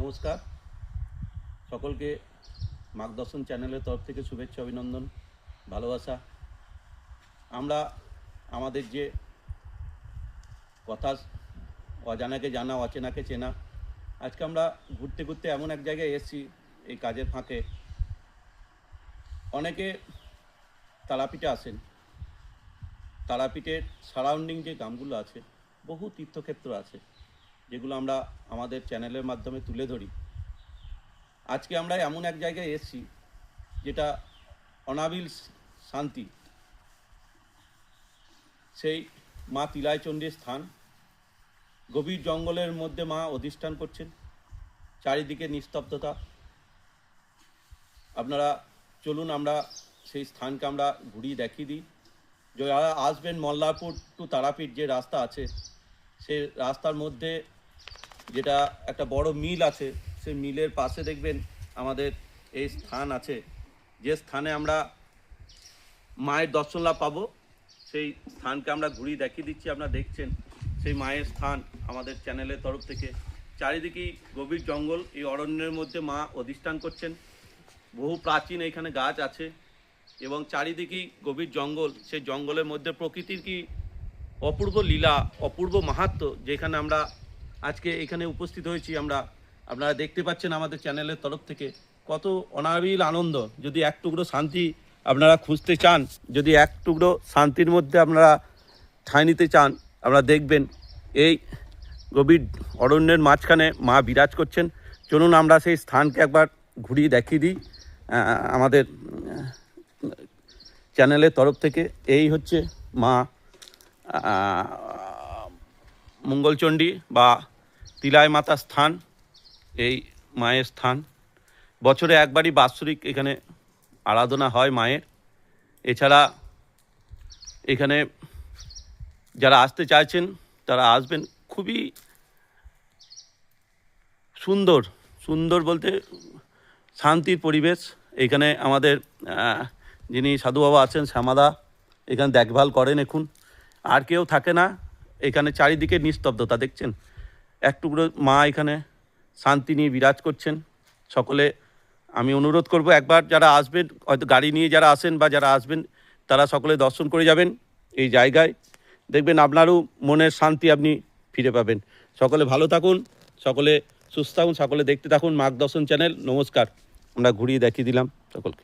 নমস্কার সকলকে মার্গদর্শন চ্যানেলের তরফ থেকে শুভেচ্ছা অভিনন্দন ভালোবাসা। আমরা আমাদের যে কথা অজানাকে জানা অচেনাকে চেনা, আজকে আমরা ঘুরতে ঘুরতে এমন এক জায়গায় এসেছি এই কাজের ফাঁকে। অনেকে তারাপীঠে আসেন, তারাপীঠের সারাউন্ডিং যে গ্রামগুলো আছে, বহু তীর্থক্ষেত্র আছে যেগুলো আমরা আমাদের চ্যানেলের মাধ্যমে তুলে ধরি। আজকে আমরা এমন এক জায়গায় এসেছি যেটা অনাবিল শান্তি, সেই মা তিলায় চণ্ডীর স্থান। গভীর জঙ্গলের মধ্যে মা অধিষ্ঠান করছেন, চারিদিকে নিস্তব্ধতা। আপনারা চলুন আমরা সেই স্থানকে আমরা ঘুরিয়ে দেখিয়ে দিই। যারা আসবেন মল্লারপুর টু তারাপীঠ যে রাস্তা আছে, সেই রাস্তার মধ্যে যেটা একটা বড় মিল আছে, সেই মিলের পাশে দেখবেন আমাদের এই স্থান আছে, যে স্থানে আমরা মায়ের দর্শন লাভ পাবো। সেই স্থানকে আমরা ঘুরিয়ে দেখিয়ে দিচ্ছি। আপনারা দেখছেন সেই মায়ের স্থান আমাদের চ্যানেলের তরফ থেকে। চারিদিকেই গভীর জঙ্গল, এই অরণ্যের মধ্যে মা অধিষ্ঠান করছেন। বহু প্রাচীন এখানে গাছ আছে এবং চারিদিকেই গভীর জঙ্গল। সেই জঙ্গলের মধ্যে প্রকৃতির কি অপূর্ব লীলা, অপূর্ব মাহাত্ম্য, যেখানে আমরা আজকে এখানে উপস্থিত হয়েছি। আপনারা দেখতে পাচ্ছেন আমাদের চ্যানেলের তরফ থেকে কত অনাবিল আনন্দ। যদি এক টুকরো শান্তি আপনারা খুঁজতে চান, যদি এক টুকরো শান্তির মধ্যে আপনারা ঠাঁই নিতে চান, আপনারা দেখবেন এই গভীর অরণ্যের মাঝখানে মা বিরাজ করছেন। চলুন আমরা সেই স্থানকে একবার ঘুরিয়ে দেখিয়ে দিই আমাদের চ্যানেলের তরফ থেকে। এই হচ্ছে মা মঙ্গলচণ্ডী বা তিলায় মাতা স্থান। এই মায়ের স্থান বছরে একবারই বাৎসরিক এখানে আরাধনা হয় মায়ের। এছাড়া এখানে যারা আসতে চাইছেন তারা আসবেন। খুবই সুন্দর বলতে শান্তির পরিবেশ এখানে। আমাদের যিনি সাধু বাবা আছেন শ্যামাদা এখানে দেখভাল করেন। এখন আর কেউ থাকে না এখানে, চারিদিকে নিস্তব্ধতা দেখছেন। এক টুকরো মা এখানে শান্তি নিয়ে বিরাজ করছেন। সকলে আমি অনুরোধ করব, একবার যারা আসবেন, হয়তো গাড়ি নিয়ে যারা আসেন বা যারা আসবেন, তারা সকলে দর্শন করে যাবেন এই জায়গায়। দেখবেন আপনারও মনের শান্তি আপনি ফিরে পাবেন। সকলে ভালো থাকুন, সকলে সুস্থ থাকুন, সকলে দেখতে থাকুন মার্গদর্শন চ্যানেল। নমস্কার। আমরা ঘুরিয়ে দেখিয়ে দিলাম সকলকে।